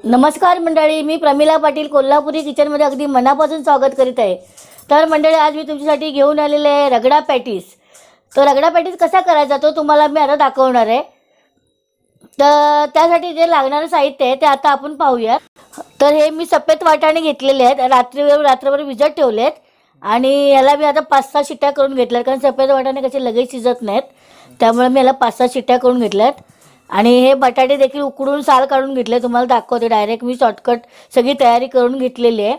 नमस्कार मंडळी, मी प्रमिला पाटील कोल्हापुरी किचनमध्ये अगदी मनापासून स्वागत करीत आहे। तर मंडळी, आज मी तुमच्यासाठी घेऊन आलेले आहे रगडा पॅटीस। तर रगडा पॅटीस कसा करायचा तो तुम्हाला मी आता दाखवणार आहे। तर त्यासाठी जे लागणारे साहित्य आहे ते आता आपण पाहूया। तर हे मी सफेद वाटाणे घेतलेले आहेत, रात्रभर भिजत ठेवलेत आणि याला मी आता 5-6 शिट्ट्या करून घेतल्यात, कारण सफेद वाटाणे कसे लगेच शिजत नाहीत, त्यामुळे मी याला 5-6 शिट्ट्या करून घेतल्यात। आणि हे बटाटे देखील उकडून साल काढून घेतले, तुम्हाला दाखवते। डायरेक्ट मी शॉर्टकट सगळी तयारी करून घेतलेली आहे।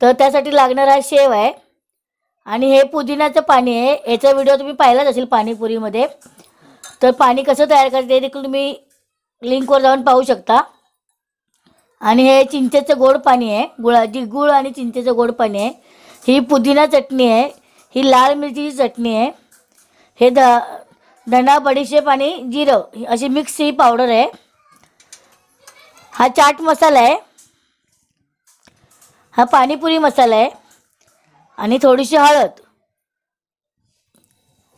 तर त्यासाठी लागणारा शेव आहे आणि हे पुदिन्याचं पाणी आहे। याचा व्हिडिओ तुम्ही पाहिलाच असेल पाणीपुरीमध्ये। तर पाणी कसं तयार करायचं ते देखील तुम्ही लिंकवर जाऊन पाहू शकता। आणि हे चिंचेचं गोड पाणी आहे, गुळ आणि चिंचेचं गोड पाणी आहे। ही पुदिना चटणी आहे, ही लाल मिरचीची चटणी आहे, हे धना बडीशेप आणि जिरं अशी मिक्स ही पावडर आहे। हा चाट मसाला आहे, हा पाणीपुरी मसाला आहे आणि थोडीशी हळद।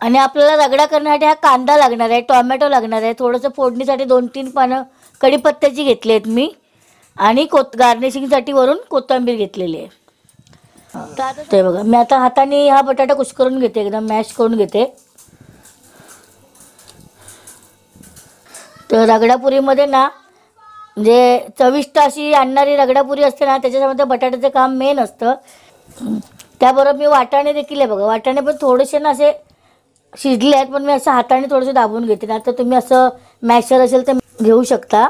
आणि आपल्याला रगडा करण्यासाठी हा कांदा लागणार आहे, टोमॅटो लागणार आहे, थोडंसं फोडणीसाठी 2-3 पानं कढीपत्त्याची घेतली आहेत मी आणि गार्निशिंगसाठी वरून कोथिंबीर घेतलेली आहे। ते बघा, मी आता हाताने हा बटाटा कुस्करून घेते, एकदम मॅश करून घेते। तर रगडापुरीमध्ये ना, म्हणजे चविष्ट अशी आणणारी रगडापुरी असते ना, त्याच्यामध्ये बटाट्याचं काम मेन असतं। त्याबरोबर मी वाटाणे देखील आहे बघा, वाटाणे पण थोडेसे ना असे शिजले आहेत, पण मी असं हाताने थोडेसे दाबून घेते ना। तर तुम्ही असं मॅशर असेल तर घेऊ शकता।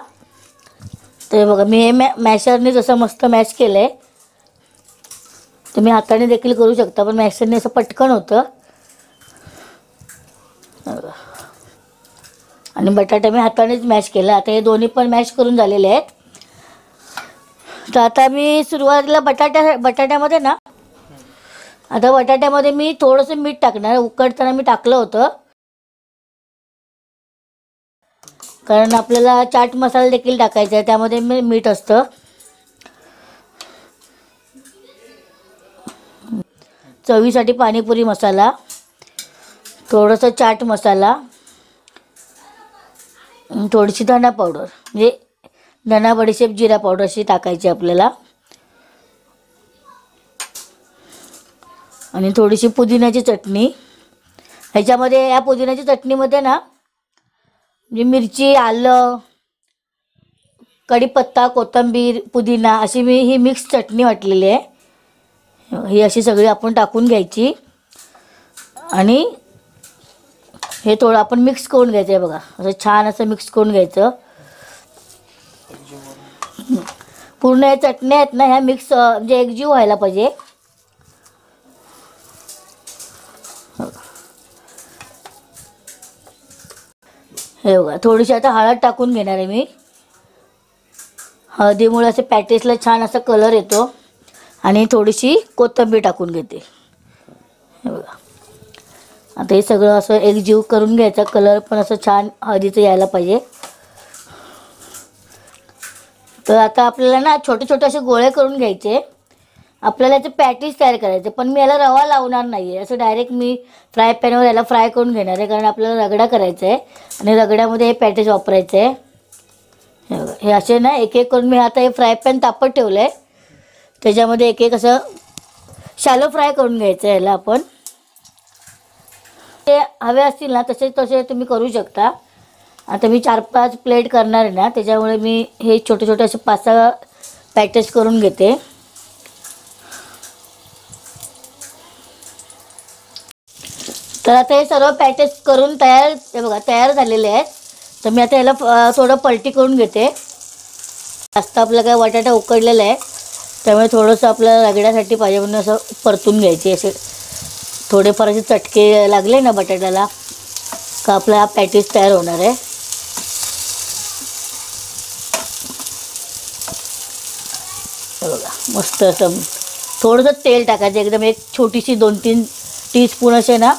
तर बघा, मी हे मॅशरने जसं मस्त मॅश केलं आहे, तुम्ही हाताने देखील करू शकता, पण मॅशरने असं पटकन होतं। आणि बटाटा मी हातानेच मॅश केला। आता हे दोन्ही पण मॅश करून झालेले आहेत। तर आता मी सुरुवातीला बटाट्यामध्ये ना, आता बटाट्यामध्ये मी थोडंसं मीठ टाकणार। उकडताना मी टाकलं होतं, कारण आपल्याला चाट मसाला देखील टाकायचा आहे, त्यामध्ये मीठ असतं। चवीसाठी पाणीपुरी मसाला, थोडंसं चाट मसाला, थोडीशी धना पावडर, म्हणजे धना बडीशेप जिरा पावडर अशी टाकायची आपल्याला, आणि थोडीशी पुदिन्याची चटणी। ह्याच्यामध्ये या पुदिन्याची चटणीमध्ये ना, म्हणजे मिरची, आलं, कढीपत्ता, कोथिंबीर, पुदिना अशी मी ही मिक्स चटणी वाटलेली आहे। ही अशी सगळी आपण टाकून घ्यायची आणि हे थोडं आपण मिक्स करून घ्यायचं आहे बघा, असं छान असं मिक्स करून घ्यायचं। पूर्ण या चटण्या आहेत ना, ह्या मिक्स म्हणजे एकजीव व्हायला पाहिजे। हे बघा, थोडीशी आता हळद टाकून घेणार आहे मी। हळदीमुळे असे पॅटीसला छान असा कलर येतो। आणि थोडीशी कोथिंबीर टाकून घेते। हे बघा, आता हे सगळं असं एकजीव करून घ्यायचा, कलर पण असं छान हळदीचं यायला पाहिजे। तर आता आपल्याला ना छोटे छोटे असे गोळे करून घ्यायचे, आपल्याला याचे पॅटीस तयार करायचे। पण मी याला रवा लावणार नाही आहे, असं डायरेक्ट मी फ्राय पॅनवर याला फ्राय करून घेणार आहे, कारण आपल्याला रगडा करायचा आहे आणि रगड्यामध्ये हे पॅटीस वापरायचं आहे। हे बघा, हे असे ना एक एक करून मी आता हे फ्राय पॅन तापत ठेवलं आहे, त्याच्यामध्ये एक एक असं शॅलो फ्राय करून घ्यायचं आहे याला आपण। ते हवे असतील ना तसे तसे तुम्ही करू शकता। आता मी 4-5 प्लेट करणार आहे ना, त्याच्यामुळे मी हे छोटे छोटे असे 5-6 पॅटीस करून घेते। तर आता हे सर्व पॅटीस करून हे बघा तयार झालेले आहेत। तर मी आता याला थोडं पलटी करून घेते। जास्त आपलं काय बटाटा उकडलेला आहे, त्यामुळे थोडंसं आपल्याला रगड्यासाठी पाहिजे म्हणून असं परतून घ्यायचे। असे थोडेफार असे चटके लागले ना बटाट्याला का आपला हा पॅटीस तयार होणार आहे। बघा, मस्त असं थोडंसं तेल टाकायचं, एकदम एक छोटीशी 2-3 टीस्पून असे ना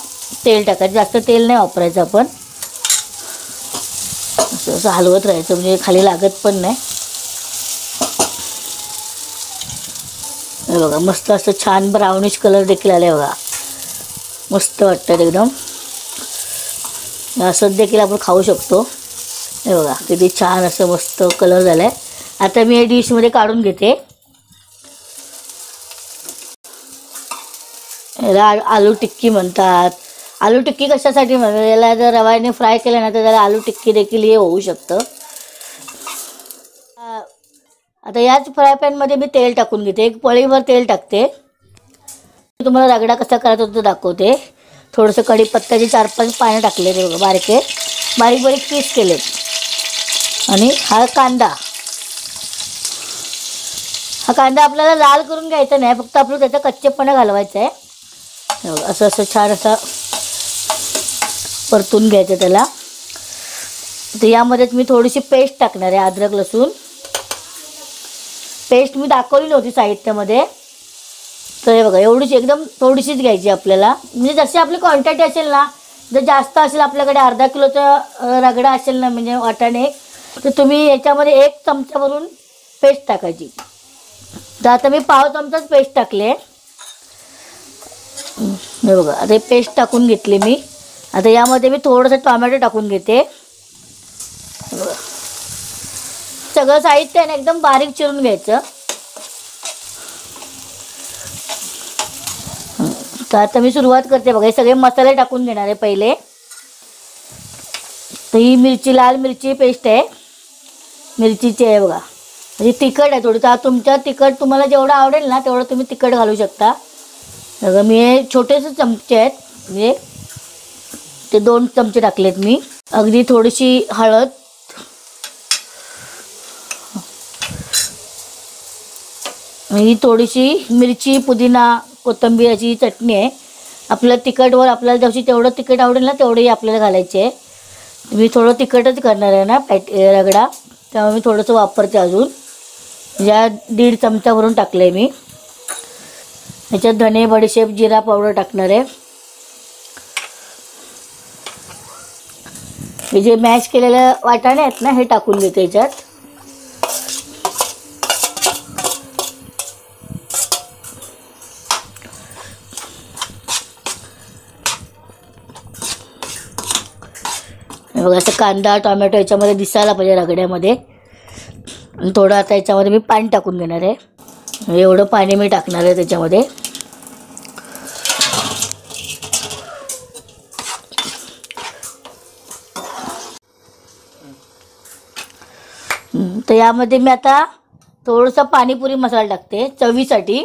तेल टाकायचं, जास्त तेल नाही वापरायचं आपण। असं असं हलवत राहायचं, म्हणजे खाली लागत पण नाही। हे बघा, मस्त असं छान ब्राउनिश कलर देखील आला आहे बघा, मस्त वाटतं एकदम। असं देखील आपण खाऊ शकतो। हे बघा, किती छान असं मस्त कलर झाला आहे। आता मी हे डिशमध्ये काढून घेते. याला आलू टिक्की म्हणतात. आलू टिक्की कशासाठी म्हणतात, याला जर रव्याने फ्राय केलं ना तर त्याला आलू टिक्की देखील हे होऊ शकतं. आता याच फ्राय पॅनमध्ये मी तेल टाकून घेते. एक पळीभर तेल टाकते. तुम्हाला रगडा कसा करायचा तो दाखवते. थोडंसं कढीपत्त्याचे 4-5 पानं टाकले ते बघा, बारीक बारीक पीस केलेत. आणि हा कांदा आपल्याला लाल करून घ्यायचा नाही, फक्त आपलं त्याचा कच्चेपणा घालवायचा आहे. असं छान असं परतून घ्यायचं त्याला. तर यामध्येच मी थोडीशी पेस्ट टाकणार आहे. अद्रक लसूण पेस्ट मी दाखवली नव्हती साहित्यामध्ये. तर हे बघा, एवढीच एकदम थोडीशीच घ्यायची आपल्याला. म्हणजे जशी आपली क्वांटिटी असेल ना, जर जास्त असेल आपल्याकडे अर्धा किलोचा रगडा असेल ना म्हणजे वाटाणे, तर तुम्ही याच्यामध्ये 1 चमचा भरून पेस्ट टाकायची. तर आता मी पाव चमचाच पेस्ट टाकले. हे बघा, आता पेस्ट टाकून घेतली मी. आता यामध्ये मी थोडंसं टोमॅटो टाकून घेते. सगळं साहित्य आहे ना एकदम बारीक चिरून घ्यायचं. तर आता मी सुरुवात करते बघा. हे सगळे मसाले टाकून घेणार आहे पहिले. तर ही लाल मिरची पेस्ट आहे, मिरचीची आहे बघा. म्हणजे तिखट आहे थोडी. तर तुमच्या तिखट तुम्हाला जेवढं आवडेल ना तेवढं तुम्ही तिखट घालू शकता. बघा, मी हे छोटेसे चमचे आहेत, म्हणजे ते 2 चमचे टाकलेत मी. अगदी थोडीशी हळद, ही थोडीशी मिरची, पुदिना, कोथिंबीर अशी चटणी आहे. आपल्या तिखटवर आपल्याला जशी तेवढं तिखट आवडेल ना तेवढंही आपल्याला घालायचे आहे. मी थोडं तिखटच करणार आहे ना रगडा, त्यामुळे मी थोडंसं वापरते अजून. या 1.5 चमचा भरून टाकलं आहे मी. ह्याच्यात धने, बडीशेप, जिरा पावडर टाकणार आहे. हे जे मॅश केलेले वाटाणे आहेत ना हे टाकून घेते याच्यात. बघा, असं कांदा टोमॅटो याच्यामध्ये दिसायला पाहिजे रगड्यामध्ये. आणि थोडं आता याच्यामध्ये मी पाणी टाकून घेणार आहे. एवढं पाणी मी टाकणार आहे त्याच्यामध्ये. तर यामध्ये मी आता थोडंसं पाणीपुरी मसाला टाकते चवीसाठी,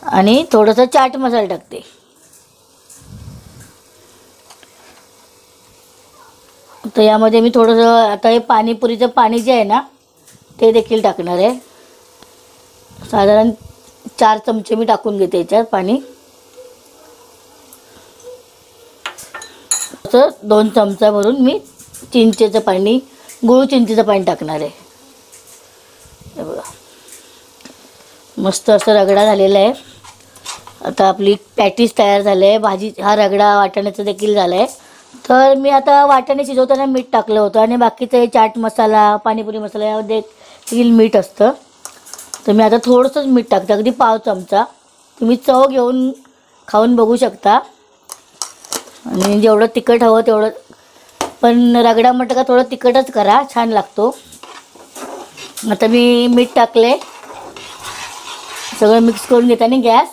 आणि थोडंसं चाट मसाला टाकते. तर यामध्ये मी थोडंसं आता हे पाणीपुरीचं पाणी जे आहे ना ते देखील टाकणार आहे. साधारण 4 चमचे मी टाकून घेते याच्यात पाणी. तर 2 चमचा भरून मी चिंचेचं पाणी, गुळ चिंचेचं पाणी टाकणार आहे. हे बघा, मस्त असं रगडा झालेला आहे. आता आपली पॅटीस तयार झाली आहे. भाजी हा रगडा वाटाण्याचा देखील झाला आहे. तर मी आता वाटाणे शिजवताना मीठ टाकलं होतं, आणि बाकीचं चाट मसाला, पाणीपुरी मसाला यामध्ये देखील मीठ असतं. तर मी आता थोडंसंच मीठ टाकते, अगदी पाव चमचा. तुम्ही चव घेऊन खाऊन बघू शकता. आणि जेवढं तिखट हवं तेवढं, पण रगडा म्हटलं का थोडं तिखटच करा, छान लागतो. आता मी मीठ टाकले, सगळं मिक्स करून घेते आणि गॅस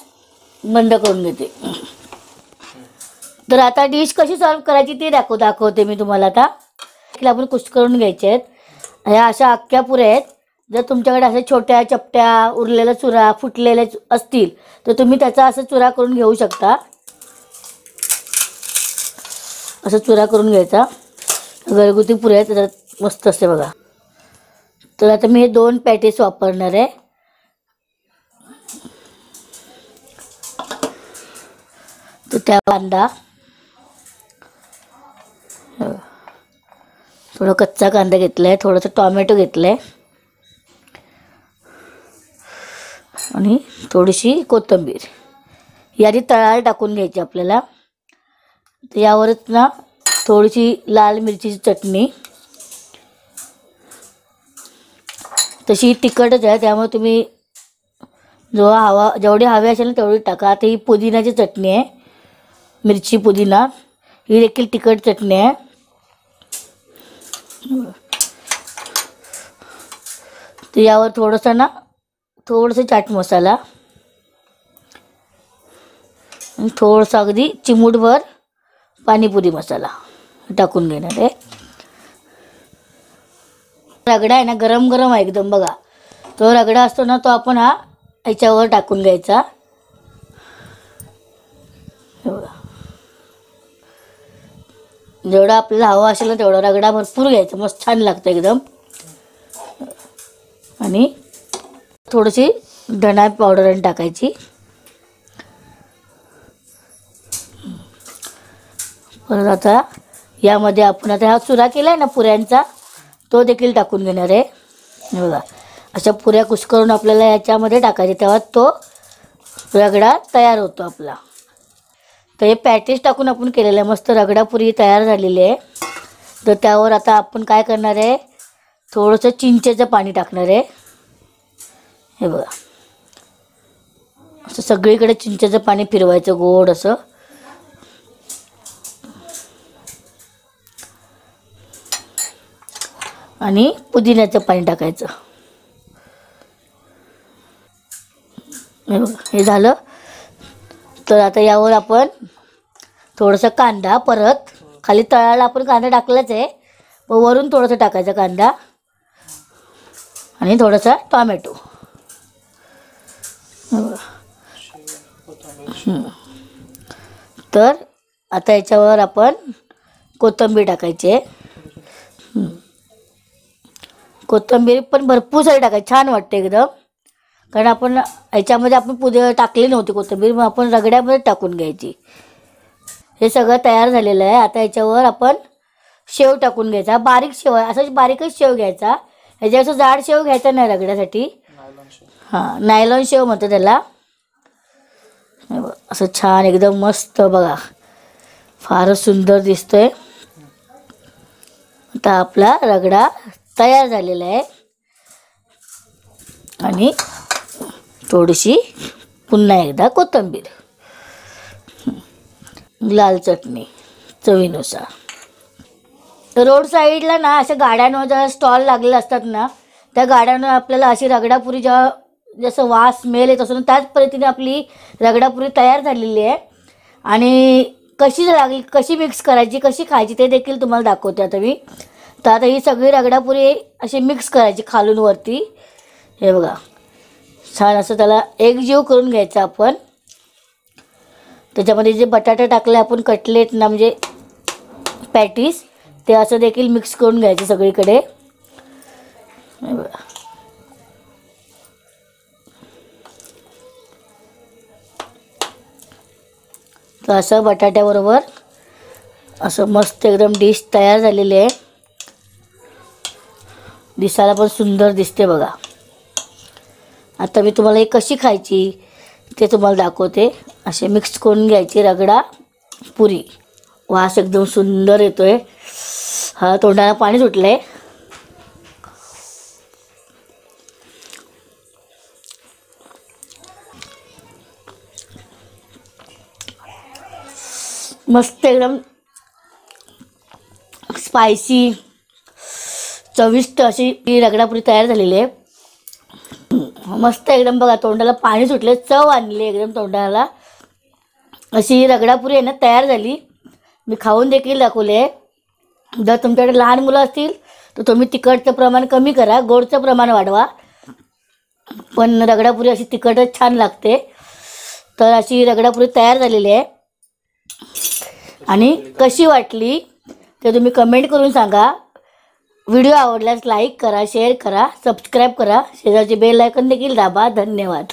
बंद करून घेते. तर आता डिश कशी सर्व करायची ती दाखवते मी तुम्हाला. आता आपण कुस्करून घ्यायचे आहेत. ह्या अशा अख्ख्या पुऱ्या आहेत. जर तुमच्याकडे अशा छोट्या चपट्या उरलेल्या चुरा फुटलेल्या असतील तर तुम्ही त्याचा असं चुरा करून घेऊ शकता. असं चुरा करून घ्यायचा. घरगुती पुऱ्या आहेत, त्याच्यात मस्त असते बघा. तर आता मी हे 2 पॅटीस वापरणार आहे. तर त्या कांदा, थोडा कच्चा कांदा घेतला आहे, थोडंसं टोमॅटो घेतलं आहे, आणि थोडीशी कोथिंबीर. ही आधी तळाला टाकून घ्यायची आपल्याला. तर यावरच ना थोडीशी लाल मिरचीची चटणी. तशी तिखटच आहे त्यामुळे तुम्ही जेवढी हवी असेल ना तेवढी टाका. आता ही पुदिनाची चटणी आहे, मिरची पुदिना, ही देखील तिखट चटणी आहे. तर यावर थोडंसं चाट मसाला आणि थोडंसं अगदी चिमूटभर पाणीपुरी मसाला टाकून घेणार आहे. रगडा आहे ना, गरम गरम आहे एकदम बघा. तो रगडा असतो ना, तो आपण याच्यावर टाकून घ्यायचा. जेवढा आपल्याला हवा असेल ना तेवढा रगडा भरपूर घ्यायचा, मस्त छान लागतं एकदम. आणि थोडीशी धना पावडर टाकायची. परत आता यामध्ये आपण आता हा चुरा केला आहे ना पुऱ्यांचा, तो देखील टाकून घेणार आहे. हे बघा, अशा पुऱ्या कुस्करून आपल्याला याच्यामध्ये टाकायचे, तेव्हा तो रगडा तयार होतो आपला. तर हे पॅटीस टाकून आपण केलेलं आहे, मस्त रगडा पुरी तयार झालेली आहे. तर त्यावर आता आपण काय करणार आहे, थोडंसं चिंचेचं पाणी टाकणार आहे. हे बघा, असं सगळीकडे चिंचेचं पाणी फिरवायचं गोड असं. आणि पुदिन्याचं पाणी टाकायचं. हे बघा, हे झालं. तर आता यावर आपण थोडंसं कांदा, परत खाली तळाला आपण कांदा टाकलाच आहे, व वरून थोडंसं टाकायचा कांदा आणि थोडासा टॉमॅटो. तर आता याच्यावर आपण कोथिंबीर टाकायची आहे. कोथिंबीर पण भरपूर सारी टाकायची, छान वाटते एकदम. कारण आपण याच्यामध्ये आपण टाकली नव्हती कोथिंबीर, मग आपण रगड्यामध्ये टाकून घ्यायची. हे सगळं तयार झालेलं आहे. आता याच्यावर आपण शेव टाकून घ्यायचा, बारीक शेव आहे, असंच बारीकच शेव घ्यायचा. ह्याच्यावर जाड शेव घ्यायचा नाही रगड्यासाठी. हां, नायलॉन शेव म्हणतो त्याला. असं छान एकदम मस्त बघा, फारच सुंदर दिसतोय. आता आपला रगडा तयार झालेला आहे. आणि थोडीशी पुन्हा एकदा कोथिंबीर, लाल चटणी चवीनुसार. रोड साईडला ना अशा गाड्यांवर जेव्हा स्टॉल लागलेले असतात ना, त्या गाड्यांवर आपल्याला अशी रगडापुरी जेव्हा जसं वास स्मेल येत असतो ना, त्याच पद्धतीने आपली रगडापुरी तयार झालेली आहे. आणि कशी मिक्स करायची, कशी खायची ते देखील तुम्हाला दाखवते आता मी. तर आता ही सगळी रगडापुरी अशी मिक्स करायची खालून वरती. हे बघा, छान असं त्याला एकजीव करून घ्यायचं आपण. त्याच्यामध्ये जे बटाटे टाकले आपण कटलेट ना, म्हणजे पॅटीस, ते असं देखील मिक्स करून घ्यायचं सगळीकडे. हे बघा, तर असं बटाट्याबरोबर असं मस्त एकदम डिश तयार झालेली आहे. दिसायला पण सुंदर दिसते बघा. आता मी तुम्हाला ही कशी खायची ते तुम्हाला दाखवते. असे मिक्स करून घ्यायची रगडा पुरी. वास एकदम सुंदर येतोय, हा तोंडाला पाणी सुटलंय. मस्त एकदम स्पायसी चविष्ट अशी ही रगडापुरी तयार झालेली आहे. मस्त एकदम बघा, तोंडाला पाणी सुटले, चव आणली एकदम तोंडाला. अशी ही रगडापुरी आहे ना तयार झाली. मी खाऊन देखील दाखवले आहे. जर तुमच्याकडे लहान मुलं असतील तर तुम्ही तिखटचं प्रमाण कमी करा, गोडचं प्रमाण वाढवा. पण रगडापुरी अशी तिखटच छान लागते. तर अशी रगडापुरी तयार झालेली आहे. आणि कशी वाटली ते तुम्ही कमेंट करून सांगा. व्हिडिओ आवडल्यास लाईक करा, शेअर करा, सबस्क्राईब करा, शेजारचे बेल आयकॉन देखील दाबा. धन्यवाद.